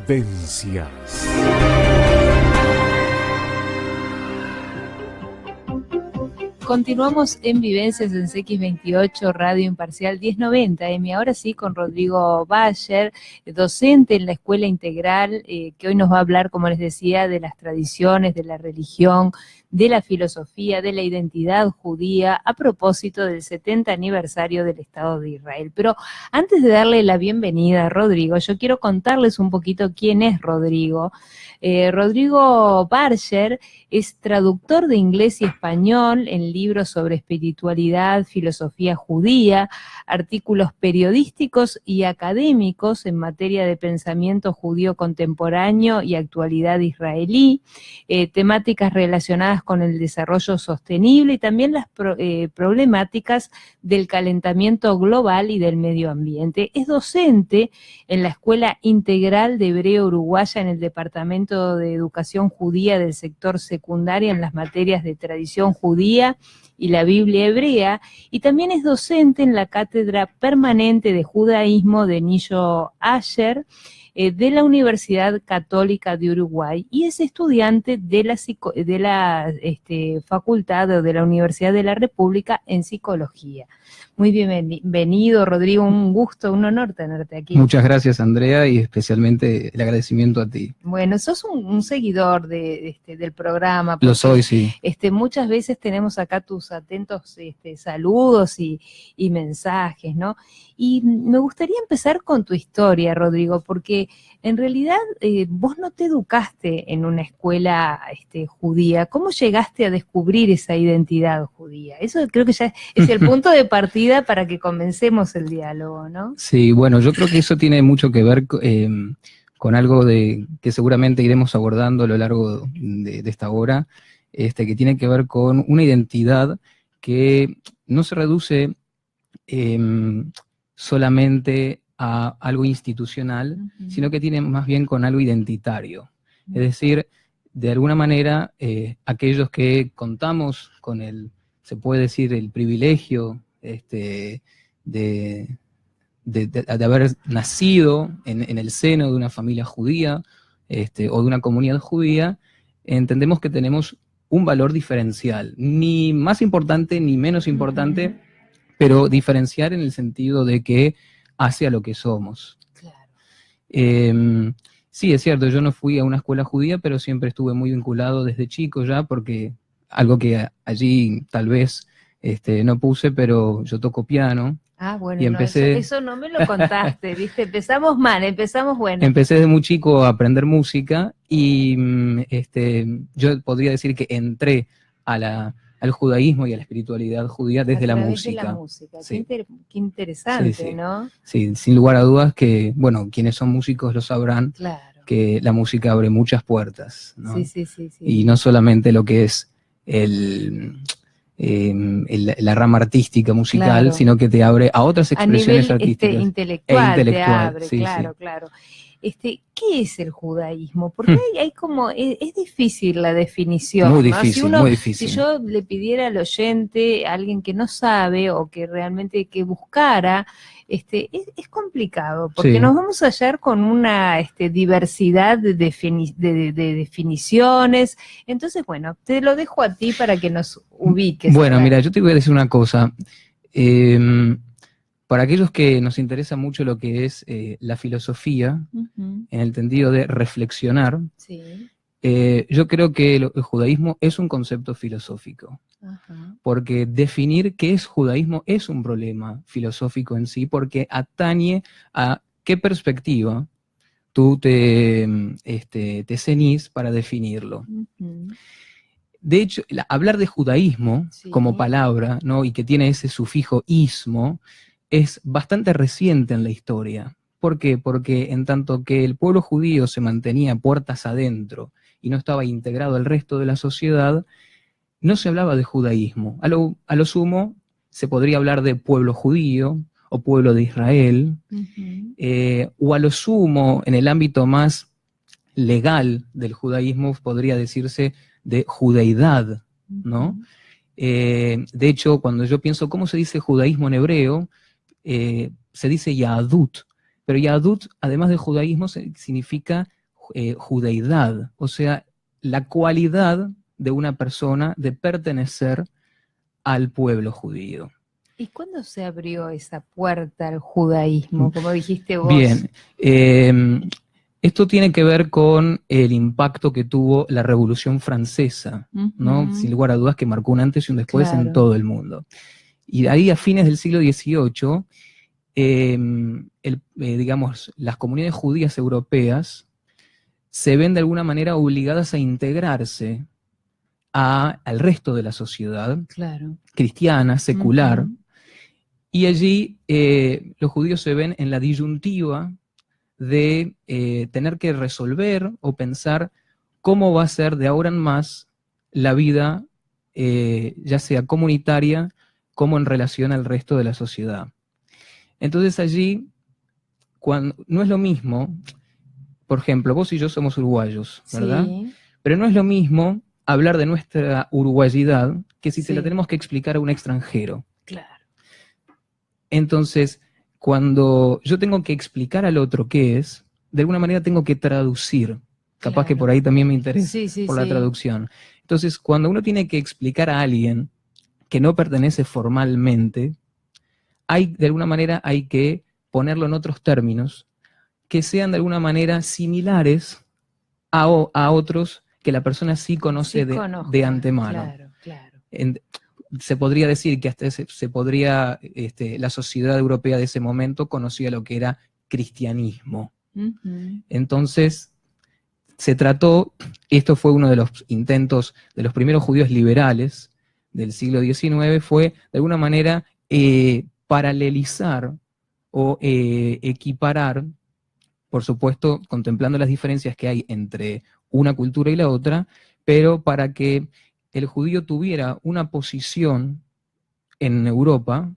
Vivencias. Continuamos en Vivencias en CX28, Radio Imparcial 1090 M. Ahora sí, con Rodrigo Bayer, docente en la Escuela Integral, que hoy nos va a hablar, como les decía, de las tradiciones, de la religión, de la filosofía, de la identidad judía, a propósito del 70 aniversario del Estado de Israel. Pero antes de darle la bienvenida a Rodrigo, yo quiero contarles un poquito quién es Rodrigo. Rodrigo Bayer es traductor de inglés y español en libros sobre espiritualidad, filosofía judía, artículos periodísticos y académicos en materia de pensamiento judío contemporáneo y actualidad israelí, temáticas relacionadas con el desarrollo sostenible y también las problemáticas del calentamiento global y del medio ambiente. Es docente en la Escuela Integral de Hebreo Uruguaya en el Departamento de Educación Judía del sector secundaria en las materias de tradición judía y la Biblia hebrea, y también es docente en la Cátedra Permanente de Judaísmo de Nillo Asher de la Universidad Católica de Uruguay, y es estudiante de la Facultad o de la Universidad de la República en Psicología. Muy bienvenido, Rodrigo, un gusto, un honor tenerte aquí. Muchas gracias, Andrea, y especialmente el agradecimiento a ti. Bueno, sos un seguidor del programa. Lo soy, sí. Muchas veces tenemos acá tus atentos saludos y mensajes, ¿no? Y me gustaría empezar con tu historia, Rodrigo, porque en realidad vos no te educaste en una escuela judía. ¿Cómo llegaste a descubrir esa identidad judía? Eso creo que ya es el punto de partida para que comencemos el diálogo, ¿no? Sí, bueno, yo creo que eso tiene mucho que ver con algo que seguramente iremos abordando a lo largo de esta hora, que tiene que ver con una identidad que no se reduce solamente a algo institucional, sino que tiene más bien con algo identitario. Es decir, de alguna manera, aquellos que contamos con se puede decir, el privilegio de haber nacido en el seno de una familia judía o de una comunidad judía, entendemos que tenemos un valor diferencial, ni más importante ni menos importante, pero diferenciar en el sentido de que hace a lo que somos. Claro. Sí, es cierto, yo no fui a una escuela judía, pero siempre estuve muy vinculado desde chico ya, porque algo que allí tal vez no puse, pero yo toco piano. Ah, bueno, y empecé... eso no me lo contaste, ¿viste? Empezamos mal, empezamos bueno. Empecé desde muy chico a aprender música y yo podría decir que entré al judaísmo y a la espiritualidad judía desde la música. De la música. Sí. Qué interesante, sí, ¿no? Sí, sin lugar a dudas que, bueno, quienes son músicos lo sabrán, claro, que la música abre muchas puertas, ¿no? Sí. Y no solamente lo que es la rama artística musical, claro, sino que te abre a otras expresiones artísticas. Intelectual te abre, sí, claro, sí. Claro. ¿Qué es el judaísmo? Porque hay como, es difícil la definición. Muy difícil, ¿no? Muy difícil. Si yo le pidiera al oyente, a alguien que no sabe o que realmente que buscara, es complicado, porque sí, nos vamos a hallar con una diversidad de definiciones. Entonces, bueno, te lo dejo a ti para que nos ubiques. Bueno, mira, yo te voy a decir una cosa. Para aquellos que nos interesa mucho lo que es la filosofía, en el sentido de reflexionar, sí, yo creo que el judaísmo es un concepto filosófico. Ajá. Porque definir qué es judaísmo es un problema filosófico en sí, porque atañe a qué perspectiva tú te ceñís para definirlo. De hecho, hablar de judaísmo, sí, como palabra, ¿no? Y que tiene ese sufijo ismo, es bastante reciente en la historia. ¿Por qué? Porque en tanto que el pueblo judío se mantenía puertas adentro y no estaba integrado al resto de la sociedad, no se hablaba de judaísmo. A lo sumo se podría hablar de pueblo judío o pueblo de Israel, o a lo sumo, en el ámbito más legal del judaísmo, podría decirse de judeidad, ¿no? De hecho, cuando yo pienso cómo se dice judaísmo en hebreo, se dice Yahadut, pero Yahadut, además de judaísmo, significa judeidad, o sea, la cualidad de una persona de pertenecer al pueblo judío. ¿Y cuándo se abrió esa puerta al judaísmo, como dijiste vos? Bien, esto tiene que ver con el impacto que tuvo la Revolución Francesa, ¿no? Sin lugar a dudas que marcó un antes y un después en todo el mundo. Y de ahí a fines del siglo XVIII, digamos, las comunidades judías europeas se ven de alguna manera obligadas a integrarse al resto de la sociedad cristiana, secular, y allí los judíos se ven en la disyuntiva de tener que resolver o pensar cómo va a ser de ahora en más la vida, ya sea comunitaria como en relación al resto de la sociedad. Entonces allí, no es lo mismo, por ejemplo, vos y yo somos uruguayos, ¿verdad? Sí. Pero no es lo mismo hablar de nuestra uruguayidad que si se la tenemos que explicar a un extranjero. Claro. Entonces, cuando yo tengo que explicar al otro qué es, de alguna manera tengo que traducir. Capaz que por ahí también me interesa por la traducción. Entonces, cuando uno tiene que explicar a alguien que no pertenece formalmente, de alguna manera hay que ponerlo en otros términos que sean de alguna manera similares a otros que la persona sí conoce de antemano. Claro, claro. Se podría decir que hasta la sociedad europea de ese momento conocía lo que era cristianismo. Entonces, se trató, esto fue uno de los intentos de los primeros judíos liberales del siglo XIX, fue de alguna manera paralelizar o equiparar, por supuesto, contemplando las diferencias que hay entre una cultura y la otra, pero para que el judío tuviera una posición en Europa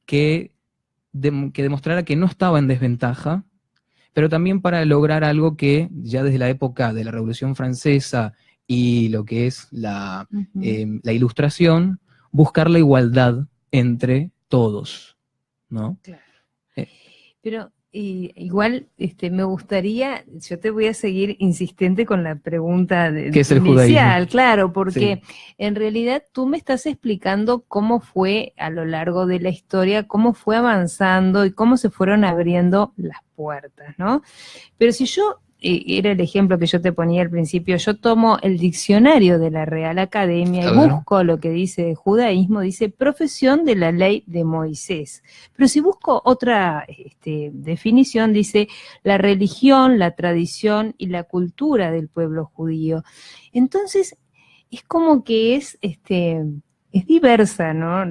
que demostrara que no estaba en desventaja, pero también para lograr algo que ya desde la época de la Revolución Francesa y lo que es la Ilustración, buscar la igualdad entre todos, ¿no? Claro. Pero igual me gustaría, yo te voy a seguir insistente con la pregunta ¿qué es el judaísmo? Claro, porque en realidad tú me estás explicando cómo fue a lo largo de la historia, cómo fue avanzando y cómo se fueron abriendo las puertas, ¿no? Pero si yo, era el ejemplo que yo te ponía al principio, yo tomo el diccionario de la Real Academia y busco lo que dice judaísmo, dice profesión de la ley de Moisés. Pero si busco otra definición, dice la religión, la tradición y la cultura del pueblo judío. Entonces, es como que es diversa, ¿no?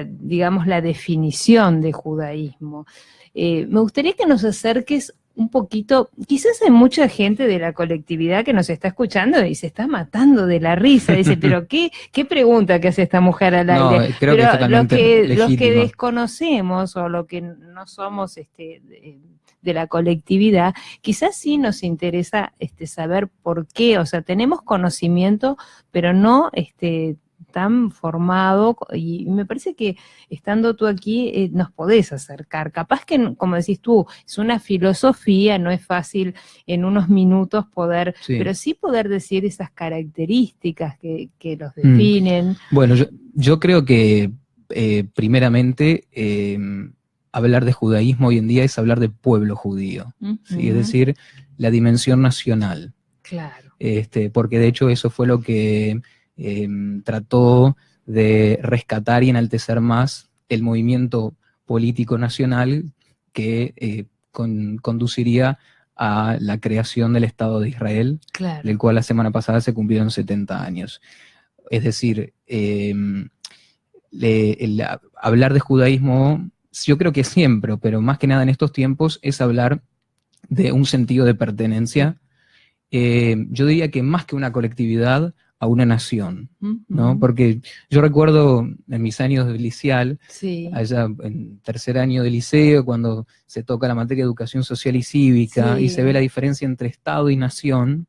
Digamos, la definición de judaísmo. Me gustaría que nos acerques un poquito, quizás hay mucha gente de la colectividad que nos está escuchando y se está matando de la risa, dice, pero ¿qué pregunta que hace esta mujer al aire? No, creo que es totalmente legítimo. Los que desconocemos o los que no somos de la colectividad, quizás sí nos interesa saber por qué, o sea, tenemos conocimiento, pero no tan formado, y me parece que estando tú aquí nos podés acercar. Capaz que, como decís tú, es una filosofía, no es fácil en unos minutos poder, pero sí poder decir esas características que los definen. Bueno, yo creo que primeramente hablar de judaísmo hoy en día es hablar de pueblo judío, ¿sí? Es decir, la dimensión nacional. Claro. Porque de hecho eso fue lo que trató de rescatar y enaltecer más el movimiento político nacional que conduciría a la creación del Estado de Israel, del cual la semana pasada se cumplieron 70 años. Es decir, hablar de judaísmo, yo creo que siempre, pero más que nada en estos tiempos, es hablar de un sentido de pertenencia. Yo diría que más que una colectividad, a una nación, ¿no? Porque yo recuerdo en mis años de liceal, allá en tercer año de liceo, cuando se toca la materia de educación social y cívica, y se ve la diferencia entre Estado y nación,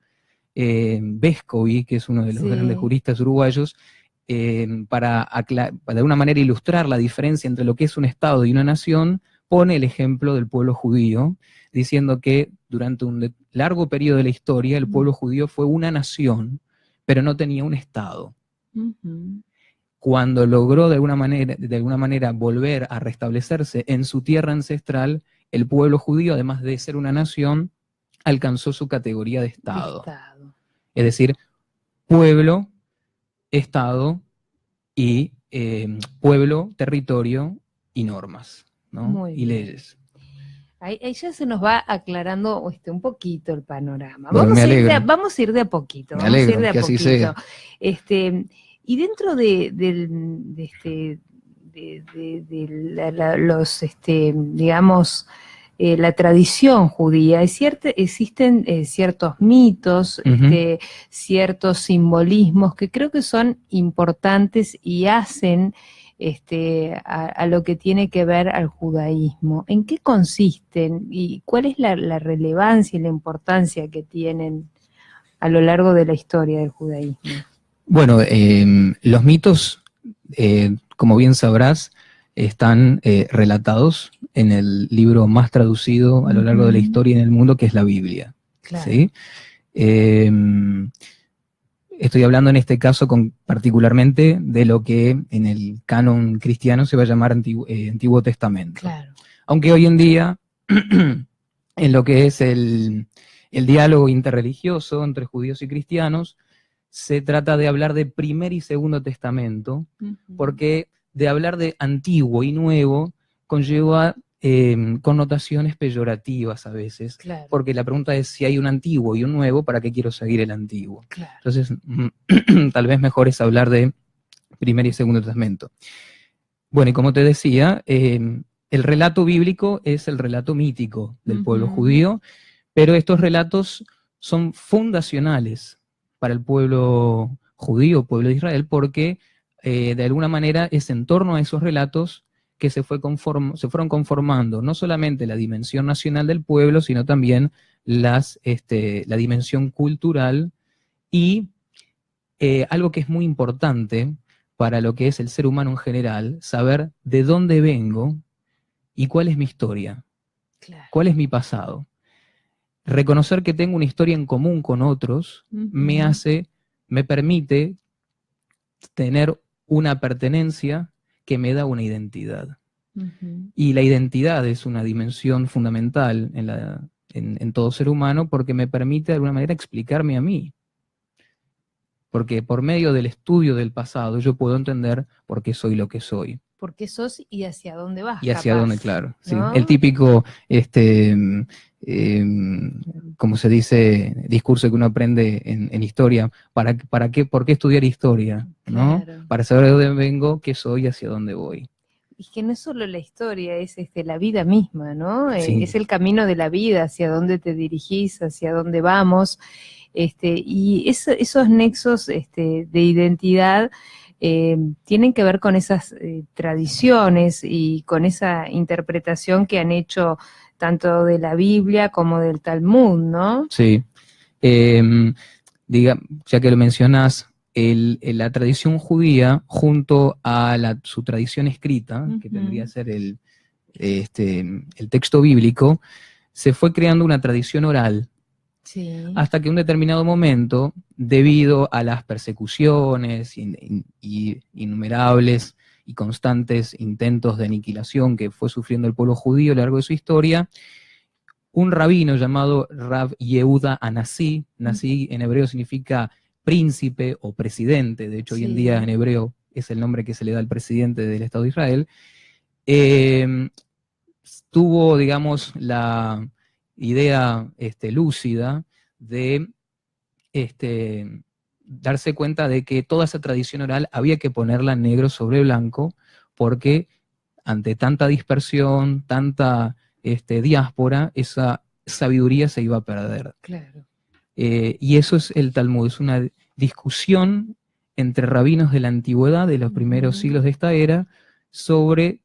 Vescovi, que es uno de los grandes juristas uruguayos, para de alguna manera ilustrar la diferencia entre lo que es un Estado y una nación, pone el ejemplo del pueblo judío, diciendo que durante un largo periodo de la historia el pueblo judío fue una nación, pero no tenía un Estado. Cuando logró de alguna manera volver a restablecerse en su tierra ancestral, el pueblo judío, además de ser una nación, alcanzó su categoría de Estado. Es decir, pueblo, Estado y pueblo, territorio y normas, ¿no? Y leyes. Ahí ya se nos va aclarando un poquito el panorama. Bueno, Vamos a ir de a poquito. Me alegro que así sea. Y dentro de digamos, la tradición judía, existen ciertos mitos, ciertos simbolismos que creo que son importantes y hacen a lo que tiene que ver al judaísmo. ¿En qué consisten y cuál es la relevancia y la importancia que tienen a lo largo de la historia del judaísmo? Bueno, los mitos, como bien sabrás, están relatados en el libro más traducido a lo largo de la historia en el mundo, que es la Biblia. Claro. ¿Sí? Estoy hablando en este caso particularmente de lo que en el canon cristiano se va a llamar Antiguo Testamento. Claro. Aunque hoy en día, en lo que es el diálogo interreligioso entre judíos y cristianos, se trata de hablar de Primer y Segundo Testamento, porque de hablar de Antiguo y Nuevo conlleva connotaciones peyorativas a veces, claro. Porque la pregunta es si hay un Antiguo y un Nuevo, ¿para qué quiero seguir el Antiguo? Claro. Entonces, tal vez mejor es hablar de Primer y Segundo Testamento. Bueno, y como te decía, el relato bíblico es el relato mítico del pueblo judío, pero estos relatos son fundacionales para el pueblo judío, pueblo de Israel, porque de alguna manera es en torno a esos relatos que se fueron conformando no solamente la dimensión nacional del pueblo, sino también la dimensión cultural y algo que es muy importante para lo que es el ser humano en general, saber de dónde vengo y cuál es mi historia, claro. Cuál es mi pasado. Reconocer que tengo una historia en común con otros me permite tener una pertenencia que me da una identidad. Y la identidad es una dimensión fundamental en todo ser humano porque me permite de alguna manera explicarme a mí. Porque por medio del estudio del pasado yo puedo entender por qué soy lo que soy. ¿Por qué sos y hacia dónde vas? Y hacia dónde, claro. ¿No? Sí. El típico, como se dice, discurso que uno aprende en historia. ¿Por qué estudiar historia? ¿No? Claro. Para saber de dónde vengo, qué soy y hacia dónde voy. Y que no es solo la historia, es la vida misma, ¿no? Sí. Es el camino de la vida, hacia dónde te dirigís, hacia dónde vamos. Y esos nexos de identidad tienen que ver con esas tradiciones y con esa interpretación que han hecho tanto de la Biblia como del Talmud, ¿no? Sí. Ya que lo mencionas, la tradición judía junto a su tradición escrita, que tendría que ser el texto bíblico, se fue creando una tradición oral. Sí. Hasta que en un determinado momento, debido a las persecuciones y innumerables y constantes intentos de aniquilación que fue sufriendo el pueblo judío a lo largo de su historia, un rabino llamado Rav Yehuda Anasí, Nasí en hebreo significa príncipe o presidente, de hecho hoy en día en hebreo es el nombre que se le da al presidente del Estado de Israel, tuvo, digamos, la idea lúcida de darse cuenta de que toda esa tradición oral había que ponerla negro sobre blanco, porque ante tanta dispersión, tanta diáspora, esa sabiduría se iba a perder. Claro. Y eso es el Talmud, es una discusión entre rabinos de la antigüedad, de los primeros siglos de esta era, sobre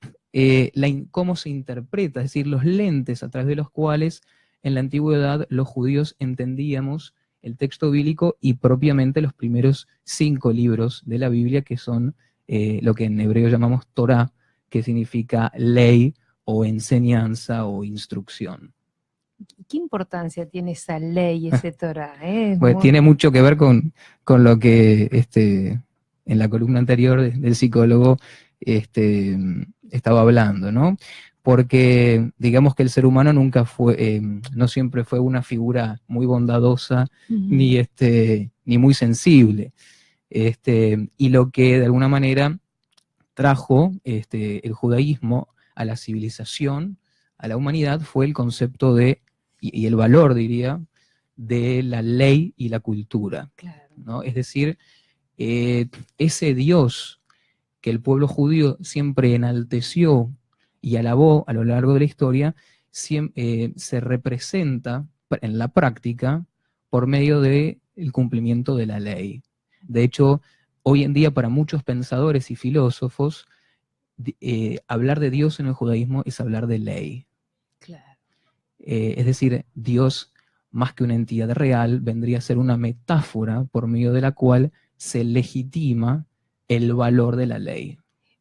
cómo se interpreta, es decir, los lentes a través de los cuales en la antigüedad los judíos entendíamos el texto bíblico y propiamente los primeros 5 libros de la Biblia, que son lo que en hebreo llamamos Torá, que significa ley o enseñanza o instrucción. ¿Qué importancia tiene esa ley, ese Torah? Pues tiene mucho que ver con lo que en la columna anterior del psicólogo estaba hablando, ¿no? Porque digamos que el ser humano nunca fue, no siempre fue una figura muy bondadosa, ni muy sensible. Y lo que de alguna manera trajo el judaísmo a la civilización, a la humanidad, fue el concepto de, y el valor, diría, de la ley y la cultura. Claro. ¿No? Es decir, ese Dios que el pueblo judío siempre enalteció y alabó a lo largo de la historia, se representa en la práctica por medio del cumplimiento de la ley. De hecho, hoy en día para muchos pensadores y filósofos, hablar de Dios en el judaísmo es hablar de ley. Claro. Es decir, Dios, más que una entidad real, vendría a ser una metáfora por medio de la cual se legitima el valor de la ley.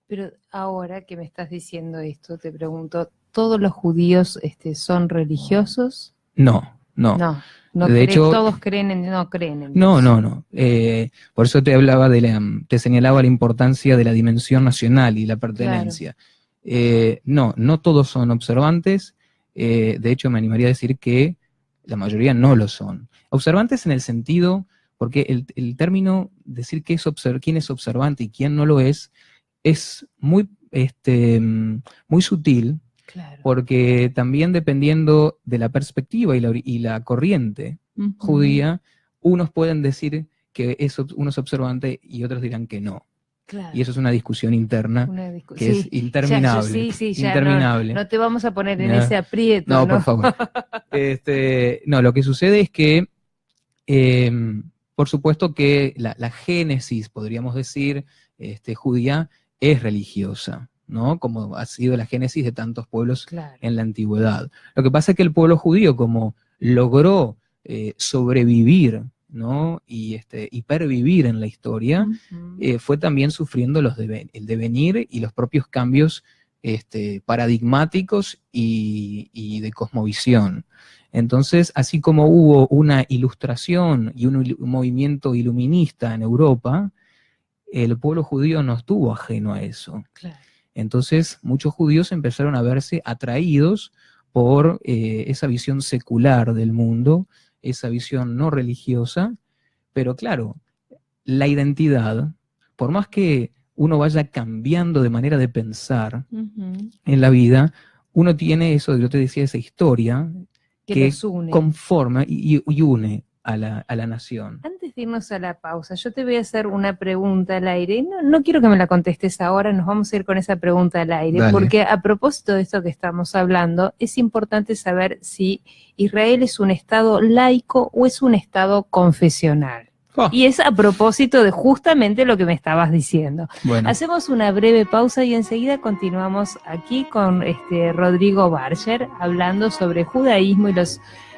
Pero ahora que me estás diciendo esto, te pregunto, ¿todos los judíos son religiosos? No. De hecho, todos no creen en Dios. No. Por eso te hablaba te señalaba la importancia de la dimensión nacional y la pertenencia. Claro. No todos son observantes. De hecho, me animaría a decir que la mayoría no lo son. Observantes en el sentido, porque el término decir quién es observante y quién no lo es muy, muy sutil. Claro. Porque también dependiendo de la perspectiva y la corriente judía, unos pueden decir que uno es observante y otros dirán que no. Claro. Y eso es una discusión interna que es interminable. Interminable. No te vamos a poner en ese aprieto. No, por favor. No, lo que sucede es que, por supuesto que la génesis, podríamos decir, judía, es religiosa, ¿no? Como ha sido la génesis de tantos pueblos en la antigüedad. Lo que pasa es que el pueblo judío, como logró sobrevivir, ¿no? y pervivir en la historia, fue también sufriendo el devenir y los propios cambios paradigmáticos y de cosmovisión. Entonces, así como hubo una ilustración y un movimiento iluminista en Europa, el pueblo judío no estuvo ajeno a eso. Claro. Entonces, muchos judíos empezaron a verse atraídos por esa visión secular del mundo, esa visión no religiosa, pero claro, la identidad, por más que uno vaya cambiando de manera de pensar en la vida, uno tiene eso, yo te decía, esa historia que conforma y une a la nación. Antes de irnos a la pausa, yo te voy a hacer una pregunta al aire. No quiero que me la contestes ahora, nos vamos a ir con esa pregunta al aire. Dale. Porque a propósito de esto que estamos hablando, es importante saber si Israel es un estado laico o es un estado confesional. Oh. Y es a propósito de justamente lo que me estabas diciendo. Bueno. Hacemos una breve pausa y enseguida continuamos aquí con Rodrigo Barger hablando sobre judaísmo y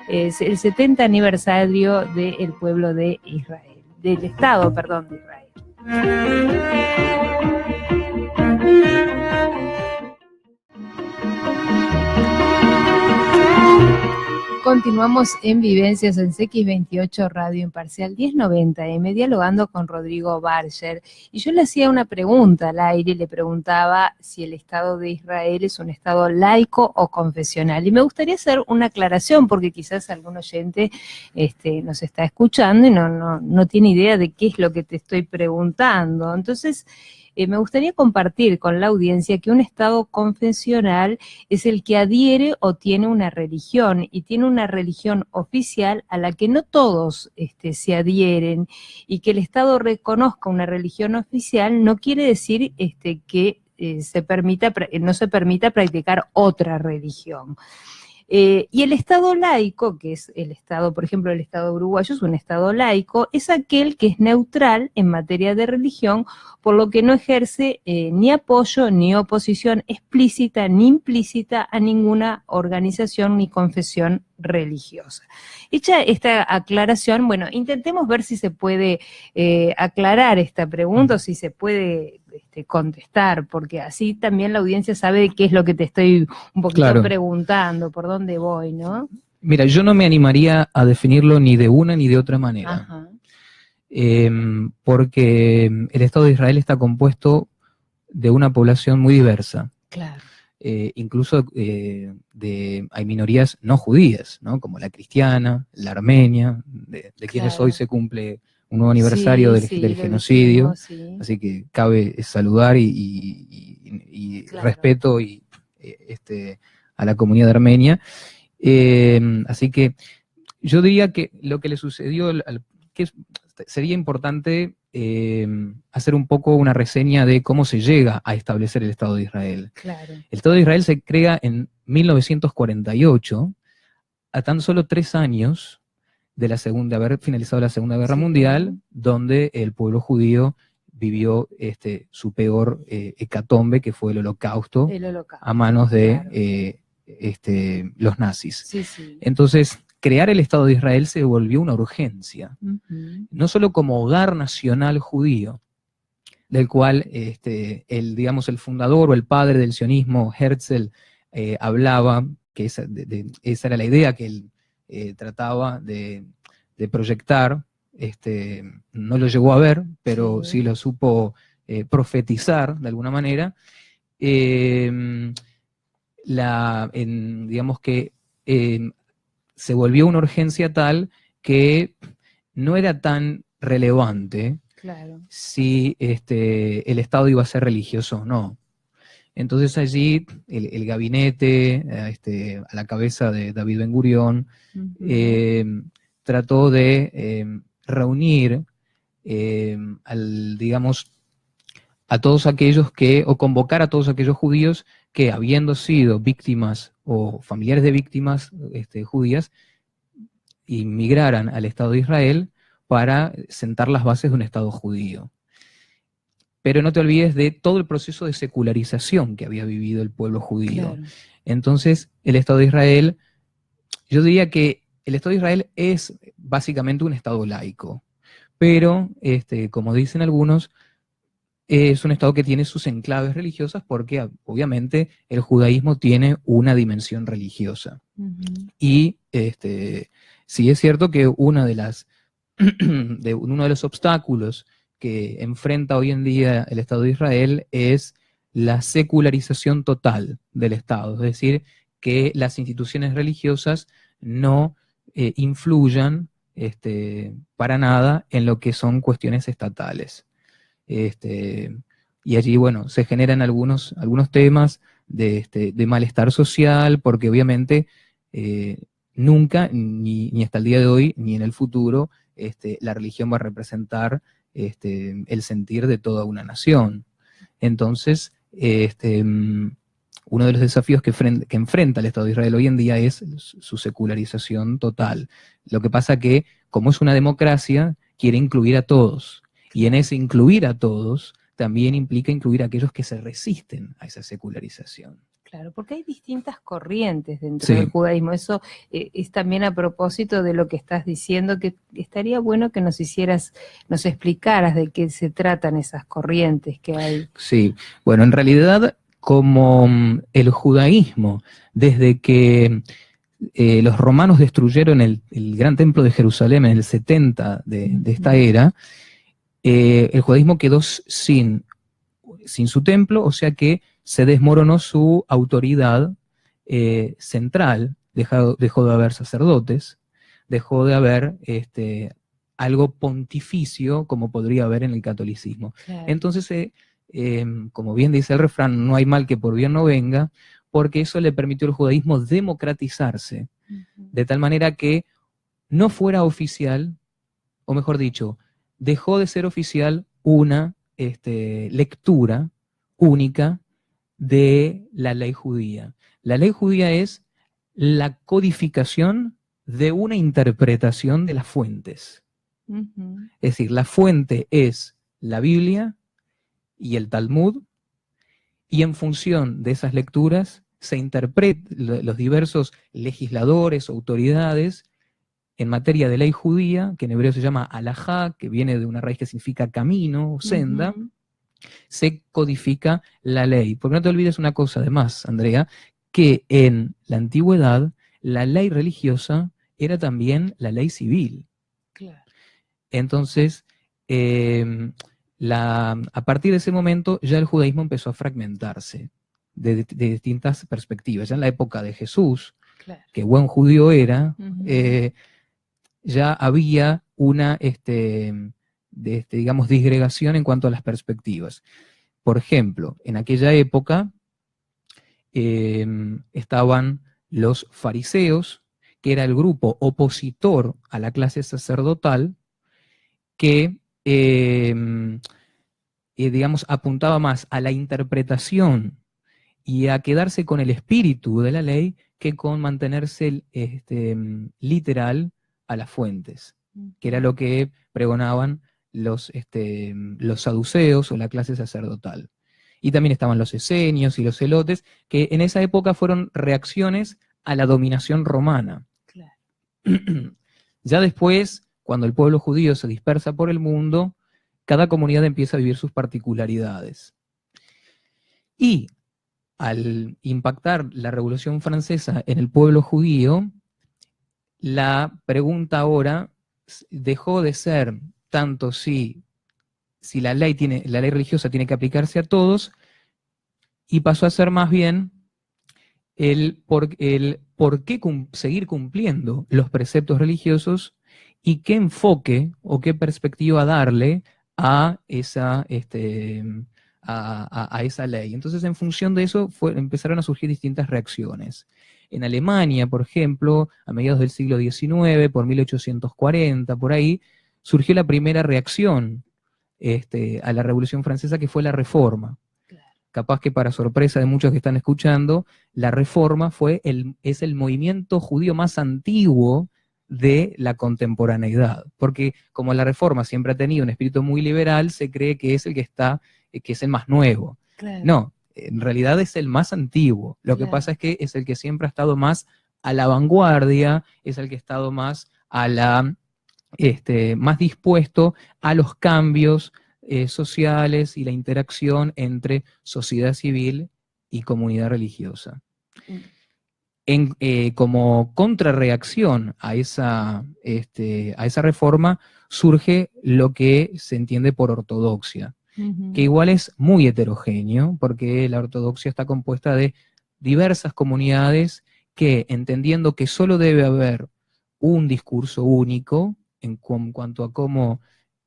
el 70 aniversario del pueblo de Israel, del Estado, perdón, de Israel. Continuamos en Vivencias en CX28 Radio Imparcial 1090M, dialogando con Rodrigo Barger. Y yo le hacía una pregunta al aire, le preguntaba si el Estado de Israel es un Estado laico o confesional. Y me gustaría hacer una aclaración, porque quizás algún oyente nos está escuchando y no tiene idea de qué es lo que te estoy preguntando. Entonces, me gustaría compartir con la audiencia que un Estado confesional es el que adhiere o tiene una religión, y tiene una religión oficial a la que no todos se adhieren, y que el Estado reconozca una religión oficial no quiere decir que no se permita practicar otra religión. Y el Estado laico, que es el Estado, por ejemplo, el Estado uruguayo es un Estado laico, es aquel que es neutral en materia de religión, por lo que no ejerce ni apoyo ni oposición explícita ni implícita a ninguna organización ni confesión religiosa. Hecha esta aclaración, bueno, intentemos ver si se puede aclarar esta pregunta o si se puede contestar, porque así también la audiencia sabe de qué es lo que te estoy un poquito preguntando, por dónde voy, ¿no? Mira, yo no me animaría a definirlo ni de una ni de otra manera, porque el Estado de Israel está compuesto de una población muy diversa. Claro. Incluso hay minorías no judías, ¿no? Como la cristiana, la armenia, de quienes hoy se cumple un nuevo aniversario del genocidio, así que cabe saludar y respeto a la comunidad armenia. Así que yo diría que lo que le sucedió, sería importante hacer un poco una reseña de cómo se llega a establecer el Estado de Israel. Claro. El Estado de Israel se crea en 1948, a tan solo 3 años de haber finalizado la Segunda Guerra Mundial, donde el pueblo judío vivió su peor hecatombe, que fue el Holocausto, a manos de los nazis. Entonces, crear el Estado de Israel se volvió una urgencia, no solo como hogar nacional judío, del cual el fundador o el padre del sionismo, Herzl, hablaba, que esa era la idea que él trataba de proyectar. No lo llegó a ver, pero sí lo supo profetizar de alguna manera. Digamos que se volvió una urgencia tal que no era tan relevante si el Estado iba a ser religioso o no. Entonces allí el gabinete, a la cabeza de David Ben Gurión, trató de reunir a todos aquellos o convocar a todos aquellos judíos que, habiendo sido víctimas o familiares de víctimas judías, inmigraran al Estado de Israel para sentar las bases de un Estado judío. Pero no te olvides de todo el proceso de secularización que había vivido el pueblo judío. Claro. Entonces, el Estado de Israel, yo diría que el Estado de Israel es básicamente un Estado laico, pero, como dicen algunos, es un Estado que tiene sus enclaves religiosas porque, obviamente, el judaísmo tiene una dimensión religiosa. Y sí es cierto que uno de los obstáculos que enfrenta hoy en día el Estado de Israel es la secularización total del Estado, es decir, que las instituciones religiosas no influyan para nada en lo que son cuestiones estatales. Y allí, bueno, se generan algunos temas de malestar social, porque obviamente nunca, ni hasta el día de hoy, ni en el futuro, la religión va a representar el sentir de toda una nación. Entonces, uno de los desafíos que enfrenta el Estado de Israel hoy en día es su secularización total. Lo que pasa que, como es una democracia, quiere incluir a todos. Y en ese incluir a todos también implica incluir a aquellos que se resisten a esa secularización. Claro, porque hay distintas corrientes dentro del judaísmo. Eso es también a propósito de lo que estás diciendo, que estaría bueno que nos explicaras de qué se tratan esas corrientes que hay. Sí, bueno, en realidad, como el judaísmo, desde que los romanos destruyeron el gran templo de Jerusalén en el 70 de esta era, el judaísmo quedó sin su templo, o sea que se desmoronó su autoridad central, dejó de haber sacerdotes, dejó de haber algo pontificio como podría haber en el catolicismo. Claro. Entonces, como bien dice el refrán, no hay mal que por bien no venga, porque eso le permitió al judaísmo democratizarse, de tal manera que no fuera oficial, o mejor dicho, dejó de ser oficial una lectura única de la ley judía. La ley judía es la codificación de una interpretación de las fuentes. Es decir, la fuente es la Biblia y el Talmud, y en función de esas lecturas se interpretan los diversos legisladores, autoridades, en materia de ley judía, que en hebreo se llama halajá, que viene de una raíz que significa camino o senda, se codifica la ley. Porque no te olvides una cosa además, Andrea, que en la antigüedad la ley religiosa era también la ley civil. Claro. Entonces, a partir de ese momento ya el judaísmo empezó a fragmentarse de distintas perspectivas. Ya en la época de Jesús, claro, que buen judío era, ya había una, digamos, disgregación en cuanto a las perspectivas. Por ejemplo, en aquella época estaban los fariseos, que era el grupo opositor a la clase sacerdotal, que, digamos, apuntaba más a la interpretación y a quedarse con el espíritu de la ley que con mantenerse literal a las fuentes, que era lo que pregonaban los saduceos o la clase sacerdotal. Y también estaban los esenios y los celotes, que en esa época fueron reacciones a la dominación romana. Claro. Ya después, cuando el pueblo judío se dispersa por el mundo, cada comunidad empieza a vivir sus particularidades. Y al impactar la Revolución Francesa en el pueblo judío, la pregunta ahora dejó de ser tanto si la ley religiosa tiene que aplicarse a todos, y pasó a ser más bien el por qué seguir cumpliendo los preceptos religiosos y qué enfoque o qué perspectiva darle a esa, a esa ley. Entonces, en función de eso, empezaron a surgir distintas reacciones. En Alemania, por ejemplo, a mediados del siglo XIX, por 1840, por ahí, surgió la primera reacción a la Revolución Francesa, que fue la Reforma. Claro. Capaz que para sorpresa de muchos que están escuchando, la Reforma es el movimiento judío más antiguo de la contemporaneidad. Porque como la Reforma siempre ha tenido un espíritu muy liberal, se cree que es el que es el más nuevo. Claro. No, en realidad es el más antiguo. Lo que pasa es que es el que siempre ha estado más a la vanguardia, es el que ha estado más más dispuesto a los cambios sociales y la interacción entre sociedad civil y comunidad religiosa. Como contrarreacción a esa reforma surge lo que se entiende por ortodoxia, que igual es muy heterogéneo, porque la ortodoxia está compuesta de diversas comunidades que, entendiendo que solo debe haber un discurso único en cuanto a cómo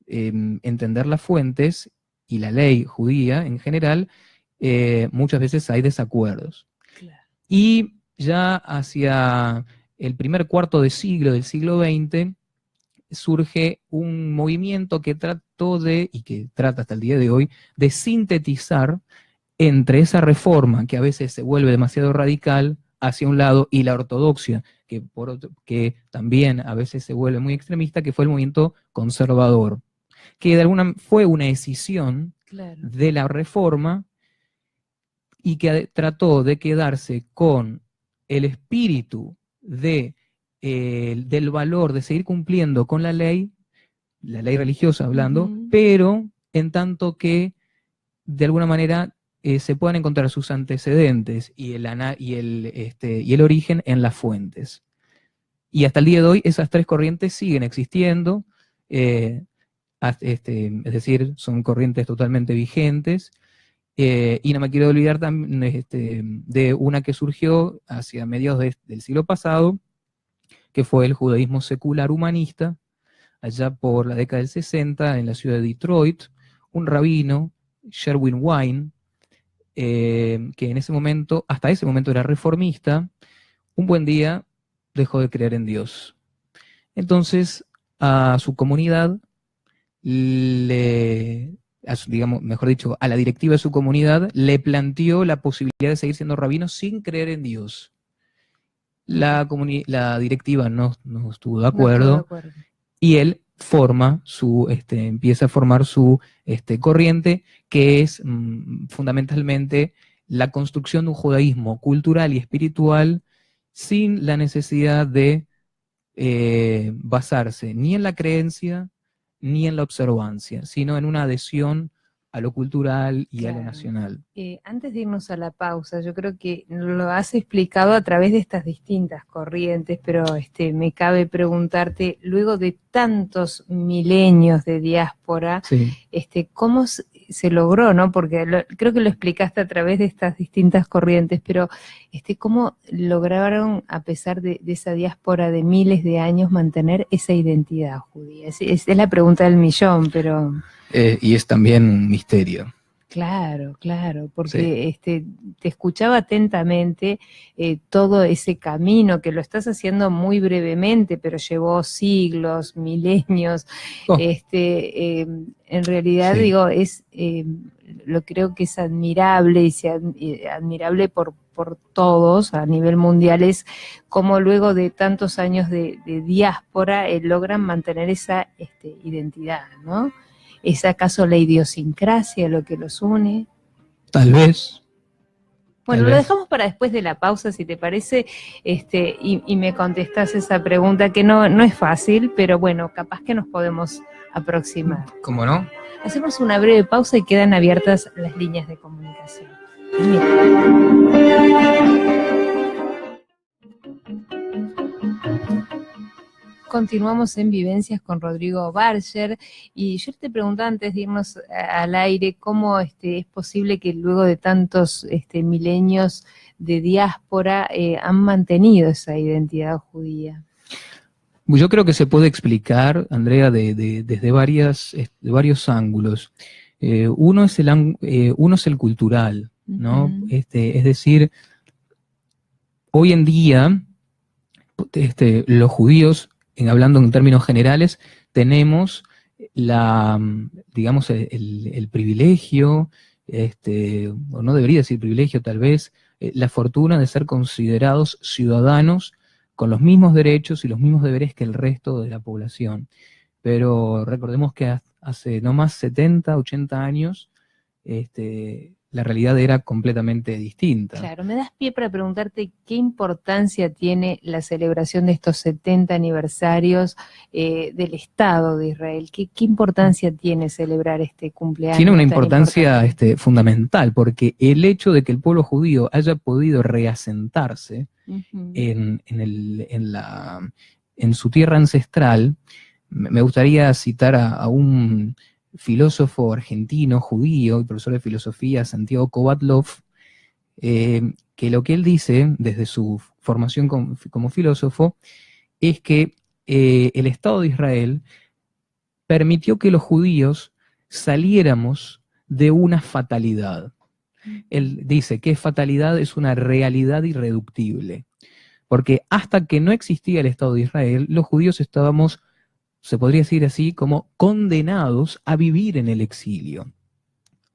entender las fuentes y la ley judía en general, muchas veces hay desacuerdos. Claro. Y ya hacia el primer cuarto de siglo del siglo XX surge un movimiento que trató y que trata hasta el día de hoy, de sintetizar entre esa reforma que a veces se vuelve demasiado radical hacia un lado y la ortodoxia, que también a veces se vuelve muy extremista, que fue el movimiento conservador, que fue una escisión, claro, de la reforma y que trató de quedarse con el espíritu del valor de seguir cumpliendo con la ley religiosa hablando, pero en tanto que de alguna manera se puedan encontrar sus antecedentes y el origen en las fuentes. Y hasta el día de hoy esas tres corrientes siguen existiendo, es decir, son corrientes totalmente vigentes, y no me quiero olvidar también de una que surgió hacia mediados del siglo pasado, que fue el judaísmo secular humanista, allá por la década del 60, en la ciudad de Detroit, un rabino, Sherwin Wine, que hasta ese momento era reformista, un buen día dejó de creer en Dios. Entonces, a su comunidad, mejor dicho, a la directiva de su comunidad, le planteó la posibilidad de seguir siendo rabino sin creer en Dios. La directiva no estuvo de acuerdo, y él empieza a formar su corriente, que es fundamentalmente la construcción de un judaísmo cultural y espiritual sin la necesidad de basarse ni en la creencia ni en la observancia, sino en una adhesión a lo cultural y a lo nacional. Antes de irnos a la pausa, yo creo que lo has explicado a través de estas distintas corrientes, pero me cabe preguntarte, luego de tantos milenios de diáspora, sí. ¿Cómo se logró, no? Porque creo que lo explicaste a través de estas distintas corrientes, pero ¿cómo lograron, a pesar de esa diáspora de miles de años, mantener esa identidad judía? Es la pregunta del millón, pero... y es también un misterio. Claro, porque sí. Te escuchaba atentamente todo ese camino, que lo estás haciendo muy brevemente, pero llevó siglos, milenios. En realidad, sí. Digo, lo creo que es admirable y admirable por todos a nivel mundial, es cómo luego de tantos años de diáspora logran mantener esa identidad, ¿no? ¿Es acaso la idiosincrasia lo que los une? Tal vez. Bueno, lo dejamos para después de la pausa, si te parece, y me contestás esa pregunta que no es fácil, pero bueno, capaz que nos podemos aproximar. ¿Cómo no? Hacemos una breve pausa y quedan abiertas las líneas de comunicación. Continuamos en Vivencias con Rodrigo Barger, y yo te preguntaba antes de irnos al aire cómo es posible que luego de tantos milenios de diáspora han mantenido esa identidad judía. Yo creo que se puede explicar, Andrea, desde varios ángulos. Uno es el cultural, ¿no? Uh-huh. Es decir, hoy en día los judíos, hablando en términos generales, tenemos digamos, el privilegio, o no debería decir privilegio tal vez, la fortuna de ser considerados ciudadanos con los mismos derechos y los mismos deberes que el resto de la población. Pero recordemos que hace no más 70, 80 años, la realidad era completamente distinta. Claro, me das pie para preguntarte qué importancia tiene la celebración de estos 70 aniversarios del Estado de Israel. ¿Qué importancia tiene celebrar este cumpleaños? Tiene una importancia fundamental, porque el hecho de que el pueblo judío haya podido reasentarse uh-huh. en su tierra ancestral, me gustaría citar a un filósofo argentino, judío, y profesor de filosofía, Santiago Kovatlov, que lo que él dice, desde su formación como filósofo, es que el Estado de Israel permitió que los judíos saliéramos de una fatalidad. Él dice que fatalidad es una realidad irreductible, porque hasta que no existía el Estado de Israel, los judíos estábamos, se podría decir así, como condenados a vivir en el exilio.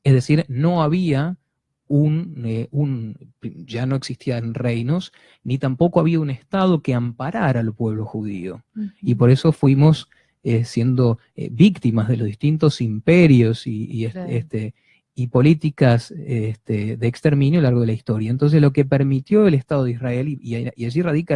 Es decir, no había ya no existían reinos, ni tampoco había un Estado que amparara al pueblo judío. Uh-huh. Y por eso fuimos siendo víctimas de los distintos imperios y políticas de exterminio a lo largo de la historia. Entonces, lo que permitió el Estado de Israel, y allí radica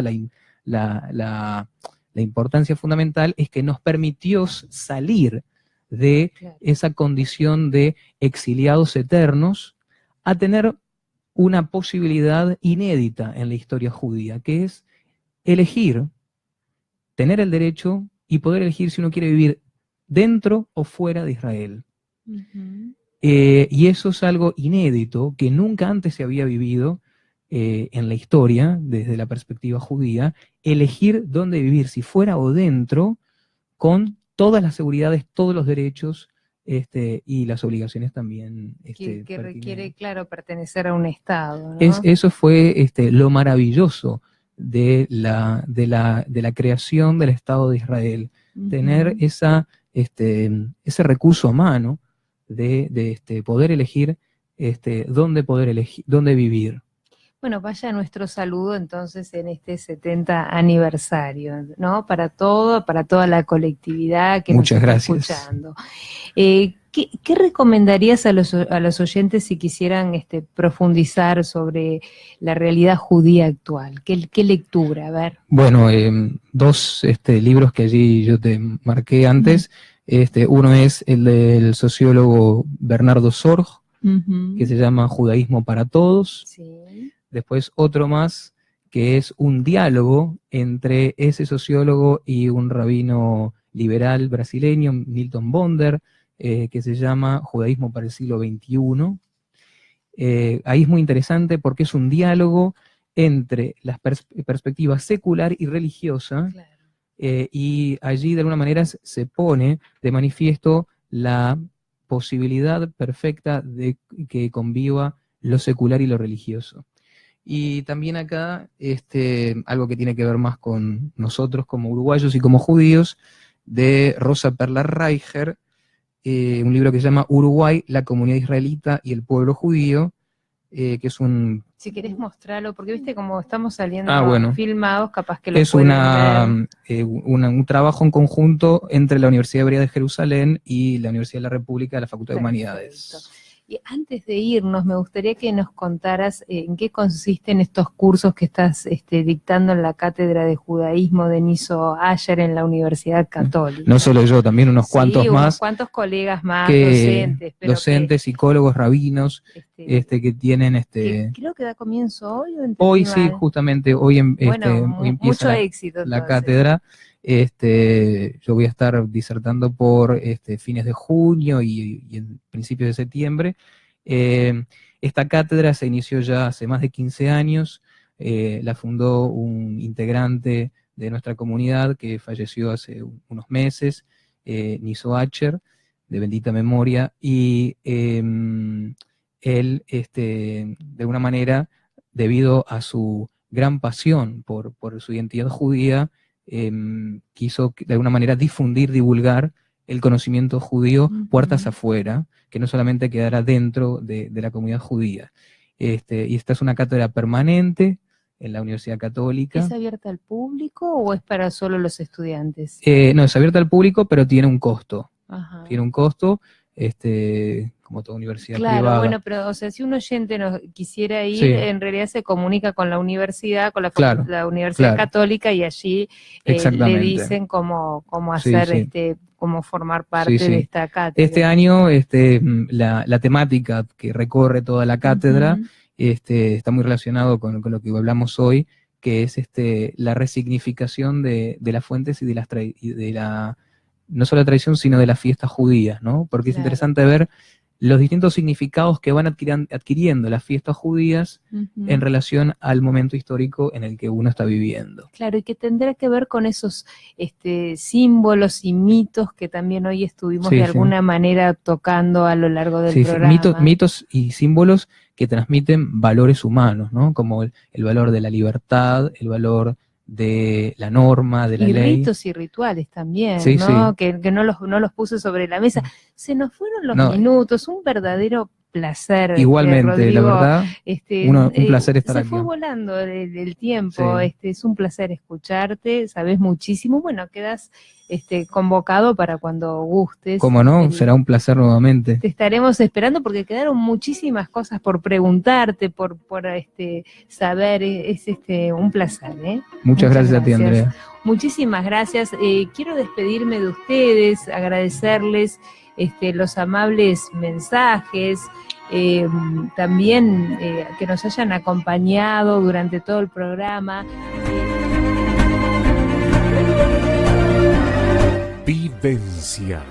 la importancia fundamental, es que nos permitió salir de esa condición de exiliados eternos a tener una posibilidad inédita en la historia judía, que es elegir, tener el derecho y poder elegir si uno quiere vivir dentro o fuera de Israel. Uh-huh. Y eso es algo inédito que nunca antes se había vivido en la historia, desde la perspectiva judía, elegir dónde vivir, si fuera o dentro, con todas las seguridades, todos los derechos y las obligaciones también. Que requiere, claro, pertenecer a un Estado, ¿no? Eso fue lo maravilloso de la creación del Estado de Israel, uh-huh. Tener ese recurso a mano de poder elegir dónde vivir. Bueno, vaya nuestro saludo entonces en este 70 aniversario, ¿no? Para toda la colectividad que Muchas nos está gracias. Escuchando. ¿Qué recomendarías a los oyentes si quisieran profundizar sobre la realidad judía actual? ¿Qué lectura? A ver. Bueno, dos libros que allí yo te marqué antes. Uno es el del sociólogo Bernardo Sorg, que se llama Judaísmo para Todos. Sí. Después otro más, que es un diálogo entre ese sociólogo y un rabino liberal brasileño, Milton Bonder, que se llama Judaísmo para el siglo XXI. Ahí es muy interesante porque es un diálogo entre las perspectivas secular y religiosa, claro. Y allí de alguna manera se pone de manifiesto la posibilidad perfecta de que conviva lo secular y lo religioso. Y también acá, algo que tiene que ver más con nosotros como uruguayos y como judíos, de Rosa Perla Reicher, un libro que se llama Uruguay, la comunidad israelita y el pueblo judío, que es un... Si querés mostrarlo, porque viste como estamos saliendo bueno, filmados, capaz que lo es pueden ver. Un trabajo en conjunto entre la Universidad Hebrea de Jerusalén y la Universidad de la República de la Facultad de Humanidades. Y antes de irnos, me gustaría que nos contaras en qué consisten estos cursos que estás dictando en la Cátedra de Judaísmo de Niso Ayer en la Universidad Católica. No solo yo, también unos cuantos más. Unos cuantos colegas más, docentes. Docentes, psicólogos, rabinos, que tienen... que creo que da comienzo hoy. Hoy sí, justamente, hoy empieza mucho éxito, la cátedra. Yo voy a estar disertando por fines de junio y en principios de septiembre. Esta cátedra se inició ya hace más de 15 años, la fundó un integrante de nuestra comunidad que falleció hace unos meses, Niso Acher, de bendita memoria, y él, de alguna manera, debido a su gran pasión por su identidad judía, quiso de alguna manera difundir, divulgar el conocimiento judío puertas afuera, que no solamente quedara dentro de la comunidad judía. Y esta es una cátedra permanente en la Universidad Católica. ¿Es abierta al público o es para solo los estudiantes? No, es abierta al público, pero tiene un costo. Ajá. Tiene un costo, como toda universidad privada. Claro, bueno, pero o sea, si un oyente quisiera ir, en realidad se comunica con la universidad, con la Universidad Católica, y allí le dicen cómo hacer, cómo formar parte de esta cátedra. Este año la temática que recorre toda la cátedra está muy relacionado con lo que hablamos hoy, que es la resignificación de las fuentes y de la no solo la tradición, sino de las fiestas judías, ¿no? Porque es interesante ver los distintos significados que van adquiriendo las fiestas judías en relación al momento histórico en el que uno está viviendo. Claro, y que tendrá que ver con esos símbolos y mitos que también hoy estuvimos de alguna manera tocando a lo largo del programa. Mitos y símbolos que transmiten valores humanos, ¿no? Como el valor de la libertad, el valor de la norma, de la ley. Y ritos y rituales también, ¿no? Que no los puse sobre la mesa. Se nos fueron los minutos, un verdadero placer. Igualmente, Rodrigo, la verdad, un placer estar aquí. Se fue volando el tiempo, es un placer escucharte, sabes muchísimo. Bueno, quedas convocado para cuando gustes. Como no, será un placer nuevamente. Te estaremos esperando porque quedaron muchísimas cosas por preguntarte, por saber, es un placer, ¿eh? Muchas gracias a ti, Andrea. Muchísimas gracias. Quiero despedirme de ustedes, agradecerles los amables mensajes, también que nos hayan acompañado durante todo el programa. Vivencias.